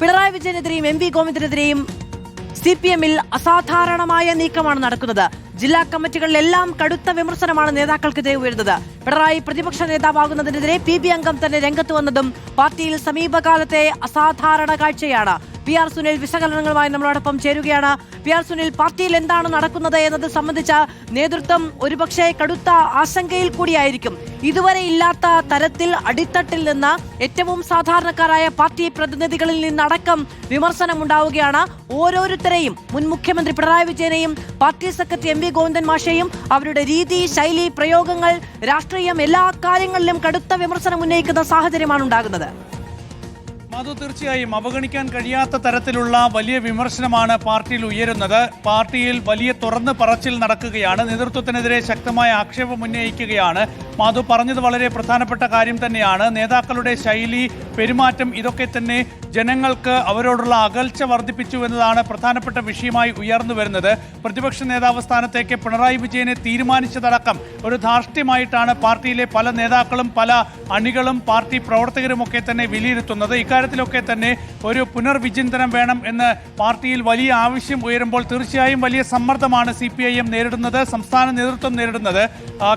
Pinarayi വിജയനെതിരെയും M V ഗോവിന്ദനെതിരെയും CPM-ൽ അസാധാരണമായ നീക്കമാണ് നടക്കുന്നത്. ജില്ലാ കമ്മിറ്റികളിലെല്ലാം കടുത്ത വിമർശനമാണ് നേതാക്കൾക്കെതിരെ ഉയരുന്നത്. പിണറായി പ്രതിപക്ഷ നേതാവാകുന്നതിനെതിരെ PB അംഗം തന്നെ രംഗത്ത് വന്നതും പാർട്ടിയിൽ സമീപകാലത്തെ അസാധാരണ കാഴ്ചയാണ്. PR സുനിൽ വിശകലനങ്ങളുമായി നമ്മളോടൊപ്പം ചേരുകയാണ്. PR സുനിൽ, പാർട്ടിയിൽ എന്താണ് നടക്കുന്നത് എന്നത് സംബന്ധിച്ച നേതൃത്വം ഒരുപക്ഷെ കടുത്ത ആശങ്കയിൽ കൂടിയായിരിക്കും. ഇതുവരെ ഇല്ലാത്ത തരത്തിൽ അടിത്തട്ടിൽ നിന്ന് ഏറ്റവും സാധാരണക്കാരായ പാർട്ടി പ്രതിനിധികളിൽ നിന്നടക്കം വിമർശനമുണ്ടാവുകയാണ്. ഓരോരുത്തരെയും, മുൻ മുഖ്യമന്ത്രി പിണറായി വിജയനെയും party secretary M V Govindan മാഷയെയും അവരുടെ രീതി, ശൈലി, പ്രയോഗങ്ങൾ, രാഷ്ട്രീയം, എല്ലാ കാര്യങ്ങളിലും കടുത്ത വിമർശനം ഉന്നയിക്കുന്ന സാഹചര്യമാണ് ഉണ്ടാകുന്നത്. മധു, തീർച്ചയായും അവഗണിക്കാൻ കഴിയാത്ത തരത്തിലുള്ള വലിയ വിമർശനമാണ് പാർട്ടിയിൽ ഉയരുന്നത്. പാർട്ടിയിൽ വലിയ തുറന്ന് പറച്ചിൽ നടക്കുകയാണ്. നേതൃത്വത്തിനെതിരെ ശക്തമായ ആക്ഷേപം ഉന്നയിക്കുകയാണ്. മധു പറഞ്ഞത് വളരെ പ്രധാനപ്പെട്ട കാര്യം തന്നെയാണ്. നേതാക്കളുടെ ശൈലി, പെരുമാറ്റം ഇതൊക്കെ തന്നെ ജനങ്ങൾക്ക് അവരോടുള്ള അകൽച്ച വർദ്ധിപ്പിച്ചു എന്നതാണ് പ്രധാനപ്പെട്ട വിഷയമായി ഉയർന്നു വരുന്നത്. പ്രതിപക്ഷ നേതാവ് സ്ഥാനത്തേക്ക് പിണറായി വിജയനെ തീരുമാനിച്ചതടക്കം ഒരു ധാർഷ്ട്യമായിട്ടാണ് പാർട്ടിയിലെ പല നേതാക്കളും പല അണികളും പാർട്ടി പ്രവർത്തകരുമൊക്കെ തന്നെ വിലയിരുത്തുന്നത്. ഇക്കാര്യത്തിലൊക്കെ തന്നെ ഒരു പുനർവിചിന്തനം വേണം എന്ന് പാർട്ടിയിൽ വലിയ ആവശ്യം ഉയരുമ്പോൾ തീർച്ചയായും വലിയ സമ്മർദ്ദമാണ് CPIM നേരിടുന്നത്, സംസ്ഥാന നേതൃത്വം നേരിടുന്നത്.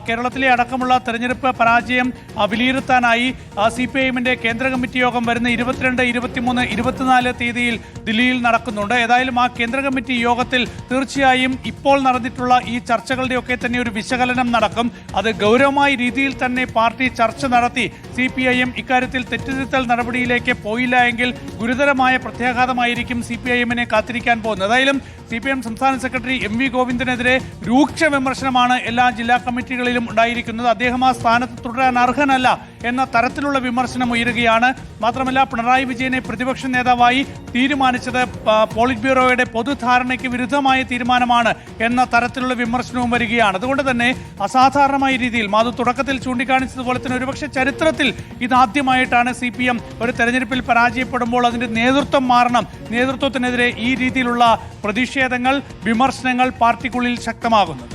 കേരളത്തിലെ അടക്കമുള്ള തെരഞ്ഞെടുപ്പ് പരാജയം വിലയിരുത്താനായി CPIM-ന്റെ കേന്ദ്ര കമ്മിറ്റി യോഗം വരുന്ന 22, 23, 24 തീയതിയിൽ ദില്ലിയിൽ നടക്കുന്നുണ്ട്. ഏതായാലും ആ കേന്ദ്ര കമ്മിറ്റി യോഗത്തിൽ തീർച്ചയായും ഇപ്പോൾ നടന്നിട്ടുള്ള ഈ ചർച്ചകളുടെയൊക്കെ തന്നെ ഒരു വിശകലനം നടക്കും. അത് ഗൗരവമായ രീതിയിൽ തന്നെ പാർട്ടി ചർച്ച നടത്തി CPIM ഇക്കാര്യത്തിൽ തെറ്റുതിരുത്തൽ നടപടിയിലേക്ക് പോയില്ല എങ്കിൽ ഗുരുതരമായ പ്രത്യാഘാതമായിരിക്കും CPIM-നെ കാത്തിരിക്കാൻ പോകുന്നത്. ഏതായാലും CPM സംസ്ഥാന സെക്രട്ടറി എം വി ഗോവിന്ദനെതിരെ രൂക്ഷ വിമർശനമാണ് എല്ലാ ജില്ലാ കമ്മിറ്റികളിലും ഉണ്ടായിരിക്കുന്നത്. അദ്ദേഹം ആ സ്ഥാനത്ത് തുടരാൻ അർഹനല്ല എന്ന തരത്തിലുള്ള വിമർശനം ഉയരുകയാണ്. മാത്രമല്ല, പിണറായി വിജയനെ പ്രതിപക്ഷ നേതാവായി തീരുമാനിച്ചത് പോളിറ്റ് ബ്യൂറോയുടെ പൊതുധാരണയ്ക്ക് വിരുദ്ധമായ തീരുമാനമാണ് എന്ന തരത്തിലുള്ള വിമർശനവും വരികയാണ്. അതുകൊണ്ട് തന്നെ അസാധാരണമായ രീതിയിൽ മാധു തുടക്കത്തിൽ ചൂണ്ടിക്കാണിച്ചതുപോലെ തന്നെ ഒരുപക്ഷെ ചരിത്രത്തിൽ ഇതാദ്യമായിട്ടാണ് CPM ഒരു തെരഞ്ഞെടുപ്പിൽ പരാജയപ്പെടുമ്പോൾ അതിന്റെ നേതൃത്വം മാറണം, നേതൃത്വത്തിനെതിരെ ഈ രീതിയിലുള്ള പ്രതിഷേധങ്ങൾ, വിമർശനങ്ങൾ പാർട്ടിക്കുള്ളിൽ ശക്തമാകുന്നത്.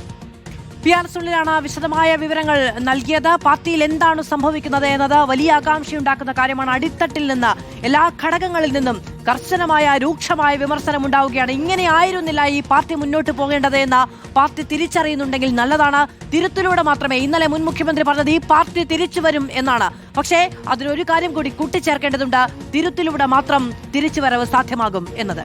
PR സുനിലാണ് വിശദമായ വിവരങ്ങൾ നൽകിയത്. പാർട്ടിയിൽ എന്താണ് സംഭവിക്കുന്നത് എന്നത് വലിയ ആകാംക്ഷയുണ്ടാക്കുന്ന കാര്യമാണ്. അടിത്തട്ടിൽ നിന്ന്, എല്ലാ ഘടകങ്ങളിൽ നിന്നും കർശനമായ രൂക്ഷമായ വിമർശനം ഉണ്ടാവുകയാണ്. ഇങ്ങനെ ആയിരുന്നില്ല ഈ പാർട്ടി മുന്നോട്ട് പോകേണ്ടത് എന്ന് പാർട്ടി തിരിച്ചറിയുന്നുണ്ടെങ്കിൽ നല്ലതാണ്. തിരുത്തിലൂടെ മാത്രമേ, ഇന്നലെ മുൻ മുഖ്യമന്ത്രി പറഞ്ഞത് ഈ പാർട്ടി തിരിച്ചു വരും എന്നാണ്. പക്ഷേ അതിനൊരു കാര്യം കൂടി കൂട്ടിച്ചേർക്കേണ്ടതുണ്ട്, തിരുത്തിലൂടെ മാത്രം തിരിച്ചുവരവ് സാധ്യമാകും എന്നത്.